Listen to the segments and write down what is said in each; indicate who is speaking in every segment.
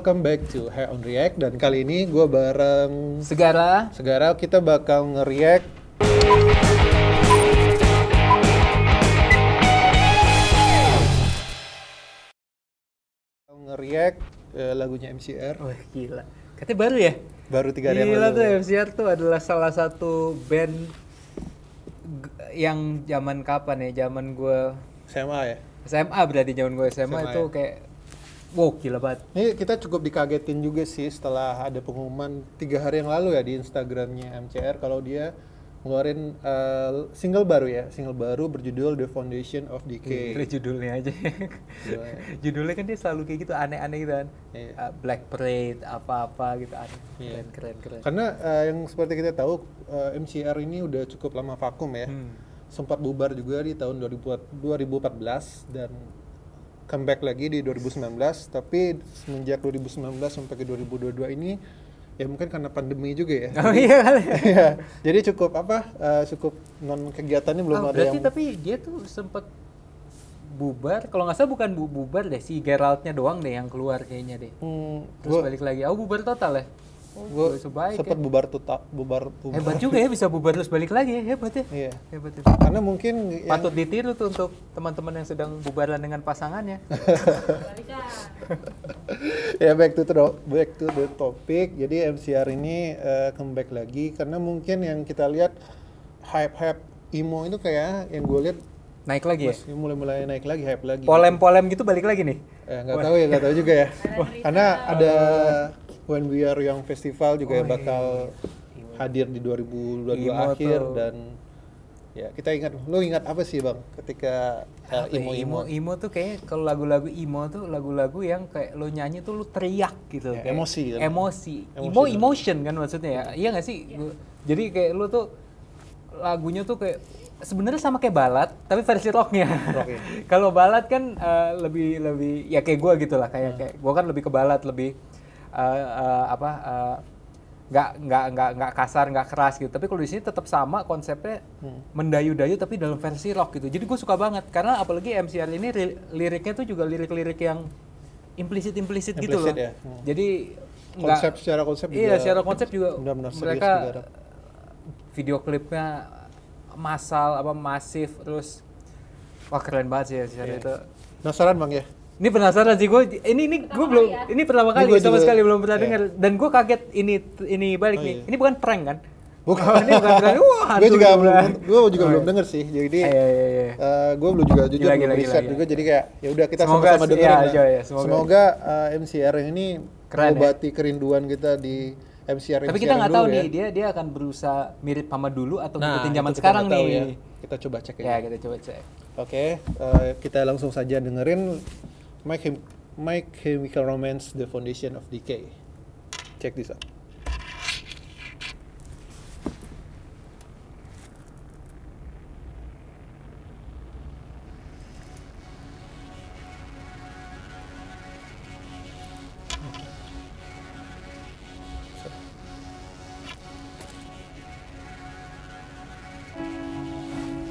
Speaker 1: welcome back to Hair on React, dan kali ini gue bareng
Speaker 2: Segara
Speaker 1: kita bakal nge-react lagunya MCR.
Speaker 2: Wah gila, katanya baru ya?
Speaker 1: Baru 3 hari yang
Speaker 2: gila
Speaker 1: lalu.
Speaker 2: Tuh MCR tuh adalah salah satu band yang zaman kapan ya? Zaman gue
Speaker 1: SMA ya?
Speaker 2: SMA, berarti zaman gue SMA itu
Speaker 1: ya?
Speaker 2: kayak wow gila banget.
Speaker 1: Ini kita cukup dikagetin juga sih setelah ada pengumuman 3 hari yang lalu ya di Instagramnya MCR kalau dia ngeluarin single baru berjudul The Foundation of Decay.
Speaker 2: Gila judulnya aja. Judulnya kan dia selalu kayak gitu, aneh-aneh gitu kan.
Speaker 1: Iya.
Speaker 2: Black Parade, apa-apa gitu aneh.
Speaker 1: Iya.
Speaker 2: Keren.
Speaker 1: Karena yang seperti kita tahu MCR ini udah cukup lama vakum ya. Sempat bubar juga di tahun 2014 dan comeback lagi di 2019, tapi semenjak 2019 sampai ke 2022 ini ya mungkin karena pandemi juga ya.
Speaker 2: Oh iya kali.
Speaker 1: Iya. Jadi cukup cukup non kegiatannya belum ada
Speaker 2: berarti
Speaker 1: yang.
Speaker 2: tapi dia tuh sempet bubar, kalau nggak salah bukan bubar deh, si Geraldnya doang deh yang keluar kayaknya deh. Terus balik lagi. Bubar total ya?
Speaker 1: Gue sempat bubar.
Speaker 2: Hebat juga ya, bisa bubar terus balik lagi ya, hebat ya.
Speaker 1: Iya.
Speaker 2: Hebat ya.
Speaker 1: Karena mungkin
Speaker 2: Patut ditiru tuh untuk teman-teman yang sedang bubaran dengan pasangannya.
Speaker 1: Ya back to the topic. Jadi MCR ini comeback lagi karena mungkin yang kita lihat hype emo itu kayak yang gue lihat
Speaker 2: Naik lagi ya?
Speaker 1: Mulai naik lagi, hype lagi.
Speaker 2: Polem gitu balik lagi nih?
Speaker 1: Nggak tahu juga ya. Karena ada When We Are Young Festival juga bakal hadir di 2022 akhir tuh. Dan ya kita lo ingat apa sih bang ketika
Speaker 2: emo tuh kayak kalau lagu-lagu emo tuh lagu-lagu yang kayak lo nyanyi tuh lo teriak gitu
Speaker 1: ya,
Speaker 2: kayak emosi emotion kan maksudnya ya. Iya nggak sih? Jadi kayak lo tuh lagunya tuh kayak sebenarnya sama kayak balad tapi versi rocknya. Kalau balad kan lebih ya kayak gue gitu lah, kayak gue kan lebih ke balad, lebih nggak kasar, nggak keras gitu. Tapi kalau di sini tetap sama konsepnya, mendayu-dayu tapi dalam versi rock gitu. Jadi gue suka banget karena apalagi MCR ini liriknya tuh juga lirik-lirik yang implisit gitu loh. Ya? Jadi
Speaker 1: secara konsep juga.
Speaker 2: Iya, secara konsep juga
Speaker 1: benar-benar
Speaker 2: mereka video klipnya masif, terus wah keren banget sih ya secara itu.
Speaker 1: Penasaran bang ya?
Speaker 2: Ini penasaran sih gue. Ini gue belum. Ya? Ini pertama kali sama sekali belum pernah dengar. Dan gue kaget ini balik nih. Ini bukan prank kan?
Speaker 1: Bukan.
Speaker 2: Ini bukan prank. Wah,
Speaker 1: gue juga belum denger sih. Jadi gue belum juga jujur belum riset juga. Jadi kayak ya udah kita sama-sama dengerin lah. Semoga MCR ini mengobati kerinduan kita di MCR.
Speaker 2: Tapi kita nggak tahu nih dia akan berusaha mirip sama dulu atau ngikutin zaman sekarang nih.
Speaker 1: Ya. Kita coba cek
Speaker 2: ya. Kita coba cek.
Speaker 1: Oke, kita langsung saja dengerin My Chemical Romance, The Foundation of Decay. Check this out.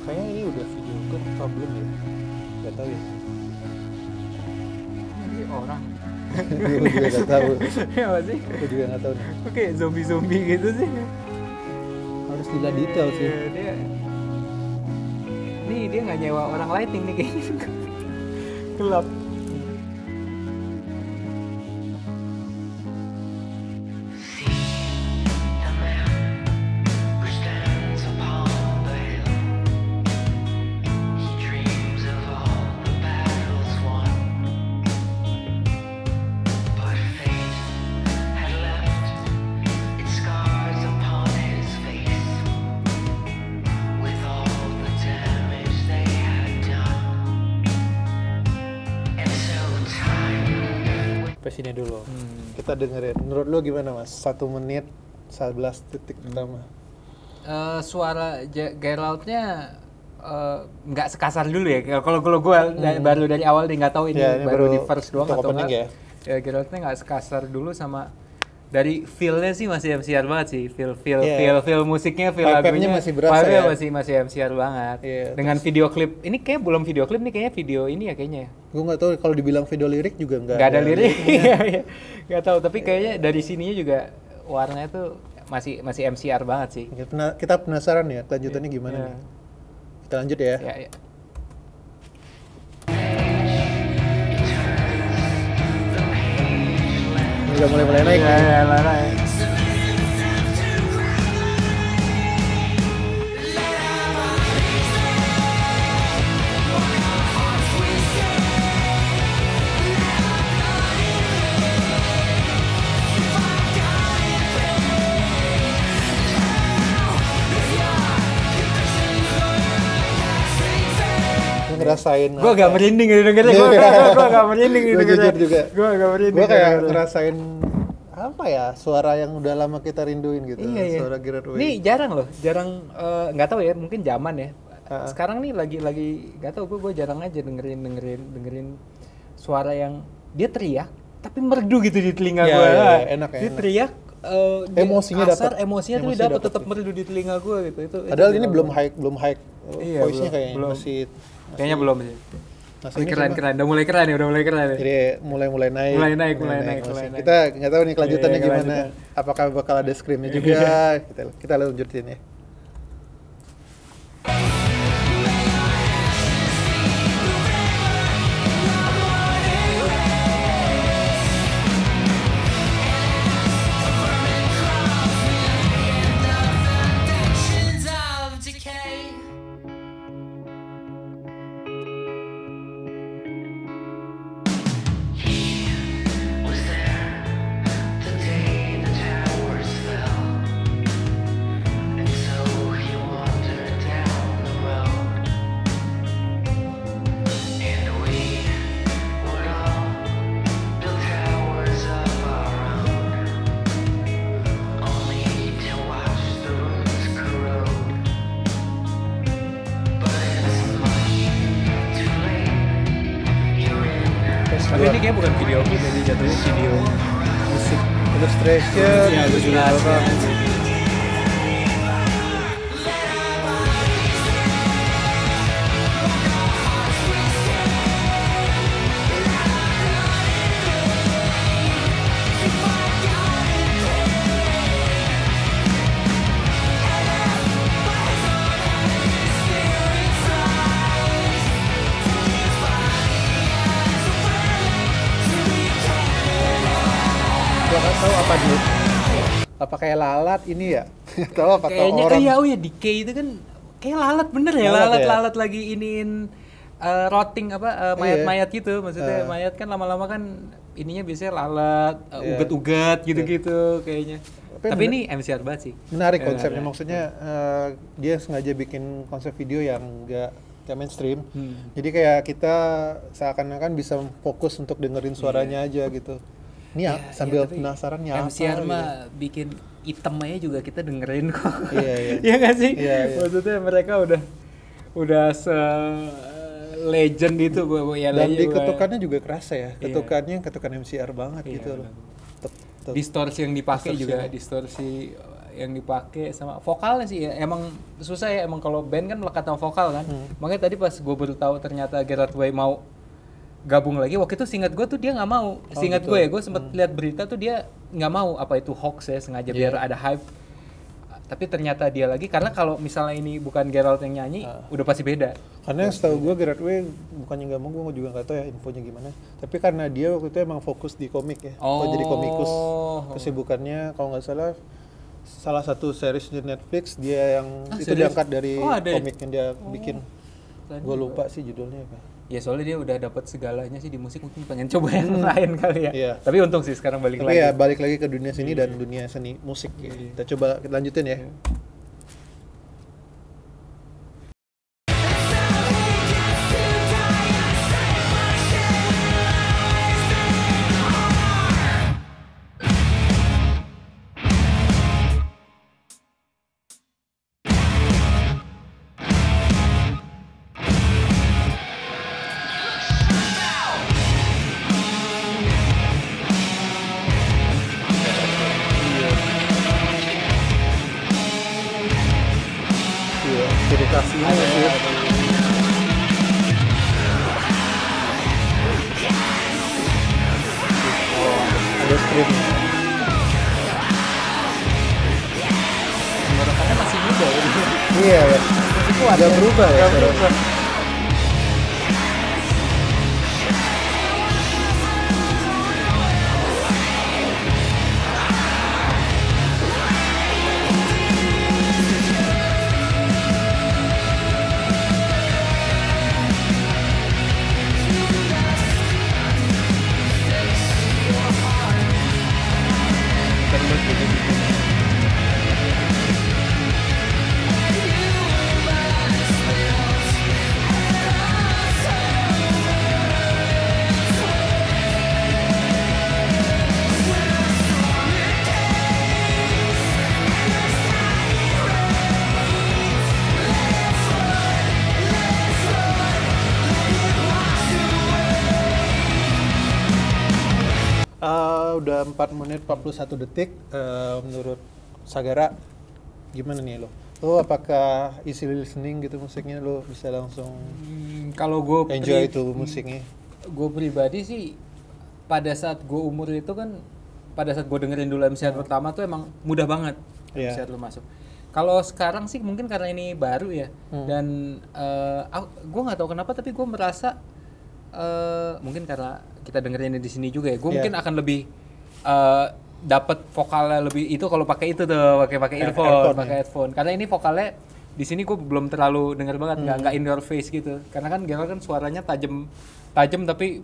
Speaker 1: Kayaknya ini udah video kan problem ya? Gak tahu ya.
Speaker 2: Orang.
Speaker 1: Gue juga gak tahu.
Speaker 2: Ya sih?
Speaker 1: Gue juga gak tahu nih.
Speaker 2: Oke, zombie gitu sih.
Speaker 1: Harus dilihat detail sih.
Speaker 2: Dia nggak nyewa orang lighting nih kayaknya. Gelap.
Speaker 1: Sini dulu. Kita dengerin. Menurut lu gimana mas? 1 menit 11 detik pertama.
Speaker 2: Suara Geraldnya nggak sekasar dulu ya. Kalau gue baru dari awal nih nggak tahu ini baru di first doang atau enggak. Ya Geraldnya nggak sekasar dulu sama dari feel-nya sih masih MCR banget sih. Feel musiknya, feel
Speaker 1: Vibe-nya
Speaker 2: lagunya
Speaker 1: masih berasa ya.
Speaker 2: masih MCR banget. Dengan
Speaker 1: terus,
Speaker 2: video klip. Ini kayak belum video klip nih, kayaknya video ini ya kayaknya.
Speaker 1: Gue nggak tahu kalau dibilang video lirik juga nggak
Speaker 2: ada lirik. Nggak tahu, tapi kayaknya dari sininya juga warnanya tuh masih MCR banget sih.
Speaker 1: Kita penasaran ya kelanjutannya gimana nih. Kita lanjut ya. Udah mulai naik.
Speaker 2: Naik.
Speaker 1: Ngerasain
Speaker 2: gue agak merinding dengernya. Gue agak merinding
Speaker 1: dengernya. Juga
Speaker 2: gue agak merinding.
Speaker 1: Gue kayak ngerasain apa ya, suara yang udah lama kita rinduin gitu. Suara Gerard Way.
Speaker 2: Ini jarang nggak tahu ya, mungkin zaman ya. Sekarang nih lagi nggak tahu, gue jarang aja dengerin suara yang dia teriak tapi merdu gitu di telinga gue.
Speaker 1: Enak ya.
Speaker 2: Dia teriak
Speaker 1: emosinya dapat.
Speaker 2: Emosinya tuh dapat tetap merdu di telinga gue gitu.
Speaker 1: Padahal ini belum high voice-nya kayaknya
Speaker 2: kayaknya belum sih. Keren. Udah mulai keren ya.
Speaker 1: Jadi mulai naik.
Speaker 2: Mulai naik.
Speaker 1: Kita nggak tahu nih kelanjutannya gimana. Apakah bakal ada scream-nya juga? Kita lanjutin ya.
Speaker 2: Tapi ini kayak bukan video klip, ini jatuhnya video musik
Speaker 1: illustration.
Speaker 2: Ya, illustration.
Speaker 1: Tahu apa dulu? Apa kayak lalat ini ya? Tahu apa
Speaker 2: kayaknya
Speaker 1: orang?
Speaker 2: Kayaknya Decay itu kan kayak lalat bener ya, lalat lagi iniin rotting mayat-mayat gitu, maksudnya mayat kan lama-lama kan ininya biasanya lalat, ugat-ugat gitu-gitu kayaknya. Tapi ini MCR banget sih.
Speaker 1: Menarik konsepnya, maksudnya dia sengaja bikin konsep video yang enggak mainstream. Jadi kayak kita seakan-akan bisa fokus untuk dengerin suaranya aja gitu. Ini sambil penasaran ya
Speaker 2: MCR mah bikin item aja juga kita dengerin kok. Iya nggak sih? Maksudnya mereka udah legend itu ya.
Speaker 1: Dan di ketukannya juga kerasa ya. Ketukan MCR banget gitu loh.
Speaker 2: Distorsi yang dipakai juga distorsi yang dipakai sama vokalnya sih ya. Emang susah ya, emang kalau band kan melekat sama vokal kan. Makanya tadi pas gue baru tahu ternyata Gerard Way mau gabung lagi, waktu itu seingat gue tuh dia nggak mau. Seingat gue ya, gue sempet lihat berita tuh dia nggak mau, apa itu hoax ya, sengaja biar ada hype. Tapi ternyata dia lagi, karena kalau misalnya ini bukan Gerald yang nyanyi, udah pasti beda.
Speaker 1: Karena yang setahu gue Gerard Way bukannya nggak mau, gue juga nggak tahu ya infonya gimana. Tapi karena dia waktu itu emang fokus di komik ya, jadi komikus. Kesibukannya kalau nggak salah satu series di Netflix dia yang itu diangkat dari komik yang dia bikin. Gue lupa sih judulnya apa.
Speaker 2: Ya soalnya dia udah dapat segalanya sih di musik, mungkin pengen coba yang lain kali ya. Tapi untung sih sekarang balik lagi.
Speaker 1: Tapi ya balik lagi ke dunia seni dan dunia seni musik ya. Kita coba lanjutin ya. ciri khas ini sih. Ada scream.
Speaker 2: Tenggorokannya masih muda ya.
Speaker 1: Iya ya.
Speaker 2: Masih kuat.
Speaker 1: Gak berubah ya.
Speaker 2: Gak berubah.
Speaker 1: Udah 4 menit 41 detik. Menurut Sagara gimana nih lo? Lo apakah easy listening gitu musiknya, lo bisa langsung
Speaker 2: kalau gue
Speaker 1: enjoy itu musiknya?
Speaker 2: Gue pribadi sih pada saat gue umur itu kan, pada saat gue dengerin dulu MCR pertama tuh emang mudah banget MCR lo masuk. Kalau sekarang sih mungkin karena ini baru ya, dan gue nggak tahu kenapa tapi gue merasa mungkin karena kita dengerin di sini juga ya, gue mungkin akan lebih dapat vokalnya lebih itu kalau pakai itu tuh, pakai earphone, pakai headphone. Karena ini vokalnya di sini gue belum terlalu denger banget, nggak in your face gitu. Karena kan Gerald kan suaranya tajam tapi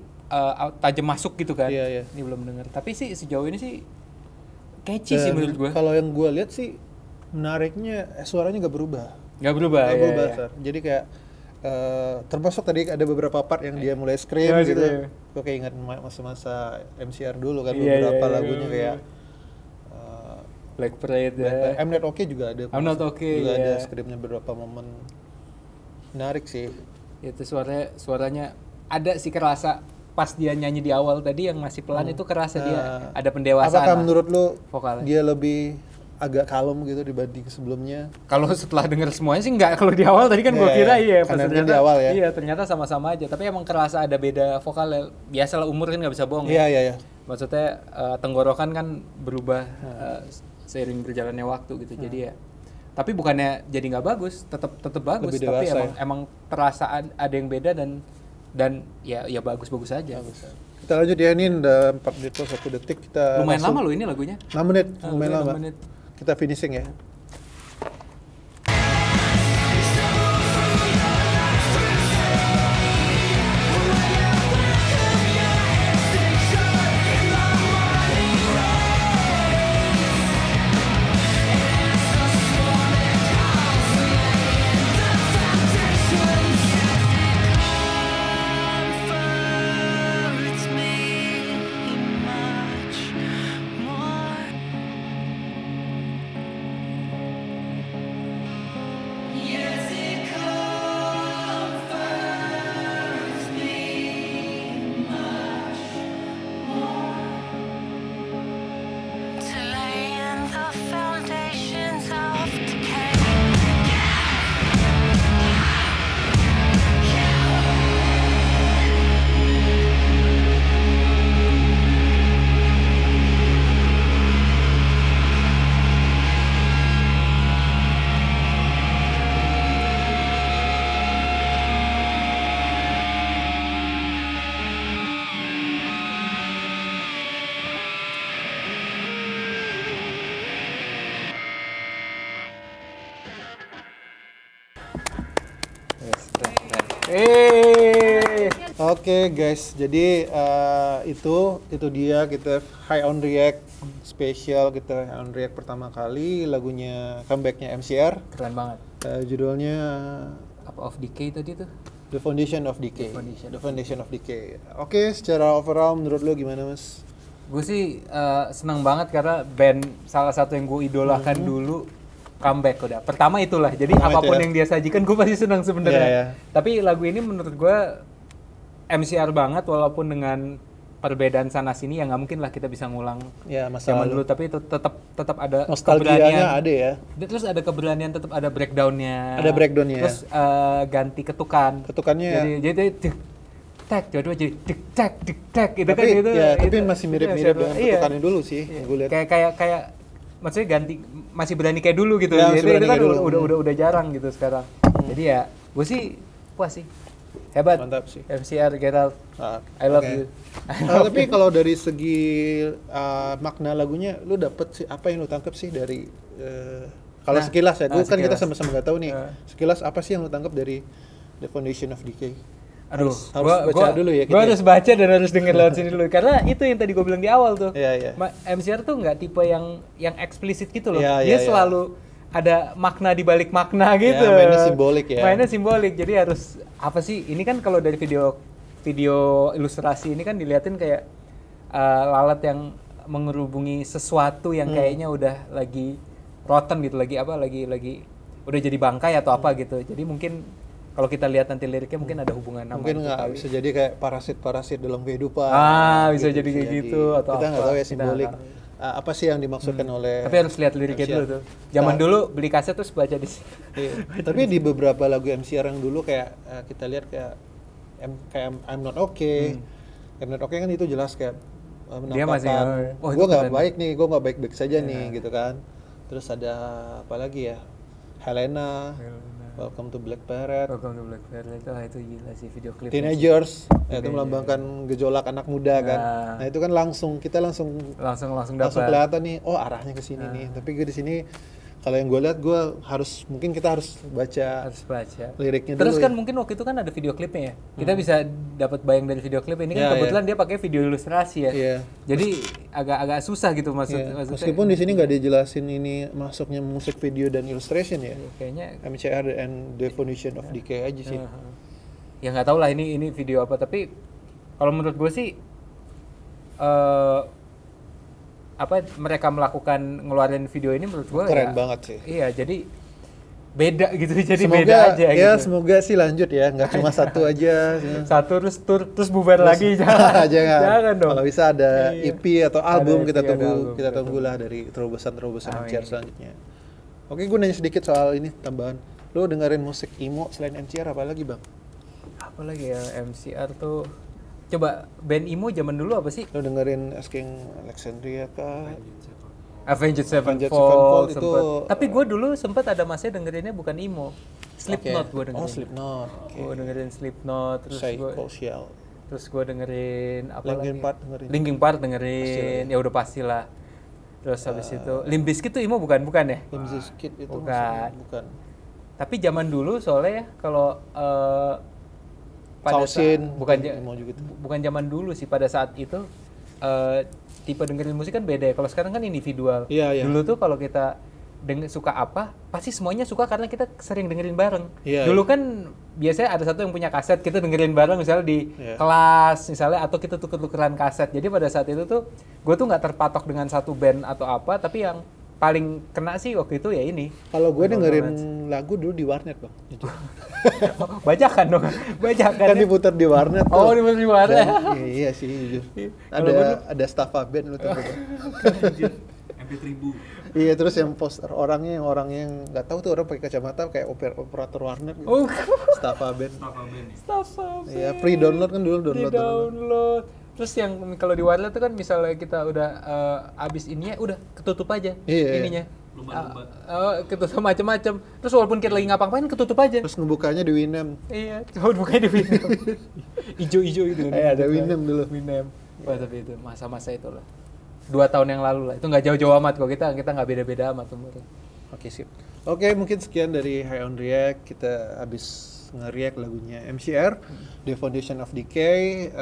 Speaker 2: tajam masuk gitu kan. Ini belum denger. Tapi sih sejauh ini sih catchy sih menurut gue.
Speaker 1: Kalau yang gue lihat sih menariknya suaranya nggak berubah.
Speaker 2: Nggak berubah.
Speaker 1: Jadi kayak termasuk tadi ada beberapa part yang dia mulai scream gitu. Gue kayak ingat masa-masa MCR dulu kan, beberapa lagunya kayak
Speaker 2: Black Parade ya.
Speaker 1: I'm Not Okay juga ada.
Speaker 2: I'm Not Okay
Speaker 1: juga ada screamnya beberapa momen. Menarik sih.
Speaker 2: Itu suaranya ada sih kerasa pas dia nyanyi di awal tadi yang masih pelan itu kerasa dia ada pendewasaan.
Speaker 1: Apakah menurut lu
Speaker 2: vokalnya
Speaker 1: dia lebih agak kalem gitu dibanding sebelumnya?
Speaker 2: Kalau setelah denger semuanya sih enggak. Kalau di awal tadi kan gue kira pas ternyata
Speaker 1: di awal ya.
Speaker 2: Iya, ternyata sama-sama aja. Tapi emang kerasa ada beda vokalnya. Biasalah umur kan nggak bisa bohong.
Speaker 1: Iya.
Speaker 2: Maksudnya tenggorokan kan berubah seiring berjalannya waktu gitu. Jadi ya. Tapi bukannya jadi nggak bagus, tetap bagus.
Speaker 1: Lebih
Speaker 2: tapi
Speaker 1: dewasa,
Speaker 2: emang terasa ada yang beda dan ya bagus-bagus aja.
Speaker 1: Kita lanjut ya, ini udah 4 menit 1 detik. Kita
Speaker 2: lumayan lama loh ini lagunya.
Speaker 1: 6 menit, lumayan lama.
Speaker 2: 6 menit.
Speaker 1: Kita finishing ya. Oke guys, jadi itu dia kita High on React spesial, kita High on React pertama kali lagunya comebacknya MCR.
Speaker 2: Keren banget.
Speaker 1: Judulnya
Speaker 2: apa, Of Decay tadi tuh?
Speaker 1: The Foundation of Decay. The Foundation of Decay. Oke, secara overall menurut lo gimana Mas?
Speaker 2: Gue sih senang banget karena band salah satu yang gue idolakan dulu comeback udah. Pertama itulah. Jadi apapun yang dia sajikan gue pasti senang sebenarnya. Tapi lagu ini menurut gue MCR banget, walaupun dengan perbedaan sana sini ya nggak mungkin lah kita bisa ngulang
Speaker 1: ya masa
Speaker 2: zaman dulu, tapi itu tetap ada
Speaker 1: nostalgianya ada ya.
Speaker 2: Terus ada keberanian, tetap ada breakdownnya.
Speaker 1: Ada breakdownnya.
Speaker 2: Terus ganti ketukan.
Speaker 1: Ketukannya.
Speaker 2: Jadi tek, jodoh jadi tek gitu
Speaker 1: tapi,
Speaker 2: kan itu.
Speaker 1: Ya,
Speaker 2: itu,
Speaker 1: tapi masih mirip-mirip dengan ketukannya dulu sih.
Speaker 2: Iya.
Speaker 1: Gue lihat.
Speaker 2: Kayak maksudnya ganti, masih berani kayak dulu gitu.
Speaker 1: Ya,
Speaker 2: Jadi itu kan
Speaker 1: dulu.
Speaker 2: udah jarang gitu sekarang. Jadi ya gue sih puas sih. Hebat.
Speaker 1: Mantap sih.
Speaker 2: MCR Gerald. I love you.
Speaker 1: Tapi kalau dari segi makna lagunya, lu dapet sih apa yang lu tangkap sih dari kalau sekilas ya, kan kita sama-sama nggak tahu nih. Sekilas apa sih yang lu tangkap dari The Foundation of Decay?
Speaker 2: Aduh,
Speaker 1: harus baca dulu ya.
Speaker 2: Gue harus baca dan harus denger lewat sini dulu, karena itu yang tadi gue bilang di awal tuh.
Speaker 1: Iya.
Speaker 2: MCR tuh nggak tipe yang eksplisit gitu loh.
Speaker 1: Iya,
Speaker 2: Dia selalu ada makna di balik makna gitu.
Speaker 1: Ya, mainnya simbolik ya.
Speaker 2: Mainnya simbolik. Jadi harus apa sih? Ini kan kalau dari video ilustrasi ini kan diliatin kayak lalat yang mengerubungi sesuatu yang kayaknya udah lagi rotten gitu, lagi udah jadi bangkai atau apa gitu. Jadi mungkin kalau kita lihat nanti liriknya mungkin ada hubungan sama
Speaker 1: mungkin nggak bisa jadi kayak parasit dalam kehidupan.
Speaker 2: Bisa jadi kayak gitu atau
Speaker 1: kita nggak tahu ya simbolik. Apa sih yang dimaksudkan oleh.
Speaker 2: Tapi harus lihat liriknya dulu tuh. Zaman dulu beli kaset terus baca di sini.
Speaker 1: Iya. Tapi di beberapa lagu MCR yang dulu kayak kita lihat kayak I'm Not Okay. I'm Not Okay kan itu jelas kayak menampakkan gue nggak baik nih, gue nggak baik-baik saja nih gitu kan. Terus ada apa lagi ya? Helena. Welcome to Black Parade.
Speaker 2: Itu gila sih video klip.
Speaker 1: Teenagers, itu melambangkan gejolak anak muda kan. Nah itu kan kita langsung kelihatan nih, oh arahnya ke sini nih. Tapi gue di sini kalau yang gue lihat mungkin kita harus baca liriknya
Speaker 2: terus
Speaker 1: dulu.
Speaker 2: Kan mungkin waktu itu kan ada video klipnya ya. Kita bisa dapat bayang dari video klip ini kan kebetulan dia pakai video ilustrasi ya.
Speaker 1: Iya.
Speaker 2: Jadi agak susah gitu maksudnya.
Speaker 1: Meskipun di sini nggak dijelasin ini masuknya musik video dan illustration ya.
Speaker 2: Kayaknya
Speaker 1: MCR and The Foundation of Decay aja sih.
Speaker 2: Ya nggak tahu lah ini video apa, tapi kalau menurut gue sih mereka melakukan ngeluarin video ini menurut gue
Speaker 1: keren banget sih.
Speaker 2: Iya, jadi beda gitu, jadi
Speaker 1: semoga,
Speaker 2: beda aja
Speaker 1: ya
Speaker 2: gitu.
Speaker 1: Semoga sih lanjut ya, nggak cuma satu aja.
Speaker 2: Satu terus bubar lagi, jangan dong.
Speaker 1: Kalau bisa ada EP atau album, kita tunggulah dari terobosan MCR selanjutnya. Oke, gue nanya sedikit soal ini tambahan. Lo dengerin musik emo selain MCR apa lagi bang?
Speaker 2: Apa lagi ya MCR tuh? Coba band emo zaman dulu apa sih?
Speaker 1: Lo dengerin Asking Alexandria kah?
Speaker 2: Avenged Sevenfold itu. Tapi gue dulu sempat ada masanya dengerinnya bukan emo, Slipknot gue dengerin.
Speaker 1: Oh Slipknot.
Speaker 2: Gue dengerin Slipknot, terus gue dengerin apa lagi? Linkin Park dengerin, ya udah pastilah. Terus habis itu Limp Bizkit tuh emo bukan ya?
Speaker 1: Limp Bizkit itu
Speaker 2: bukan. Tapi zaman dulu soalnya ya kalau pada saat, bukan zaman dulu sih, pada saat itu tipe dengerin musik kan beda ya. Kalau sekarang kan individual. Dulu tuh kalau kita suka apa, pasti semuanya suka karena kita sering dengerin bareng. Dulu kan biasanya ada satu yang punya kaset, kita dengerin bareng misalnya di kelas misalnya, atau kita tuker-tukeran kaset. Jadi pada saat itu tuh gue tuh nggak terpatok dengan satu band atau apa, tapi yang paling kena sih waktu itu ya ini.
Speaker 1: Kalau gue dengerin lagu dulu di warnet bang.
Speaker 2: Bajakan dong,
Speaker 1: kan diputar di warnet.
Speaker 2: Oh, diputar di warnet.
Speaker 1: Iya sih jujur. Ada Staffa Band lu tahu kan?
Speaker 3: MP3.
Speaker 1: Iya, terus yang poster orangnya yang nggak tahu tuh, orang pakai kacamata kayak operator warnet gitu. Staffa Band. Iya, free download kan dulu download.
Speaker 2: Terus yang kalau di warnet tuh kan misalnya kita udah abis ininya udah ketutup aja ininya. Ketutup macam-macam. Terus walaupun kita lagi ngapa-ngapain ketutup aja.
Speaker 1: Terus ngebukanya di Winamp.
Speaker 2: Iya, coba bukanya di Winamp. Ijo-ijo itu.
Speaker 1: Ada Winamp dulu.
Speaker 2: Wah, tapi itu masa-masa itu lah. 2 tahun yang lalu lah. Itu nggak jauh-jauh amat kok, kita nggak beda-beda amat umurnya.
Speaker 1: Oke, sip. Oke, mungkin sekian dari High on React. Kita habis nge-react lagunya MCR, The Foundation of Decay.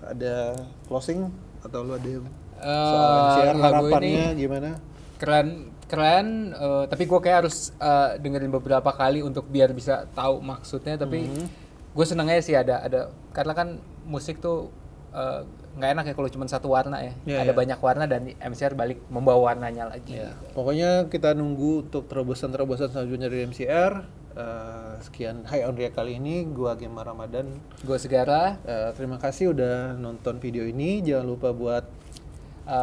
Speaker 1: Ada closing atau lu ada soal MCR harapannya gimana?
Speaker 2: Keren, tapi gue kayak harus dengerin beberapa kali untuk biar bisa tahu maksudnya. Tapi gue seneng aja sih ada karena kan musik tuh nggak enak ya kalau cuma satu warna ya. Ada banyak warna dan MCR balik membawa warnanya lagi.
Speaker 1: Pokoknya kita nunggu untuk terobosan selanjutnya dari MCR. Sekian High on React kali ini, gua Gemma Ramadan.
Speaker 2: Gue Segara.
Speaker 1: Terima kasih udah nonton video ini. Jangan lupa buat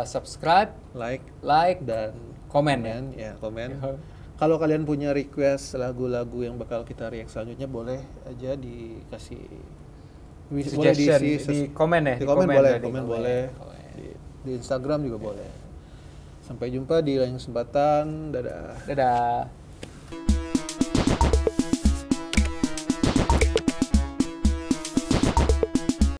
Speaker 2: Subscribe,
Speaker 1: like
Speaker 2: dan komen ya.
Speaker 1: Komen. Kalau kalian punya request lagu-lagu yang bakal kita react selanjutnya, boleh aja dikasih boleh
Speaker 2: di komen ya.
Speaker 1: Di komen boleh. Di Instagram juga boleh. Sampai jumpa di lain kesempatan. Dadah.
Speaker 2: Dadah.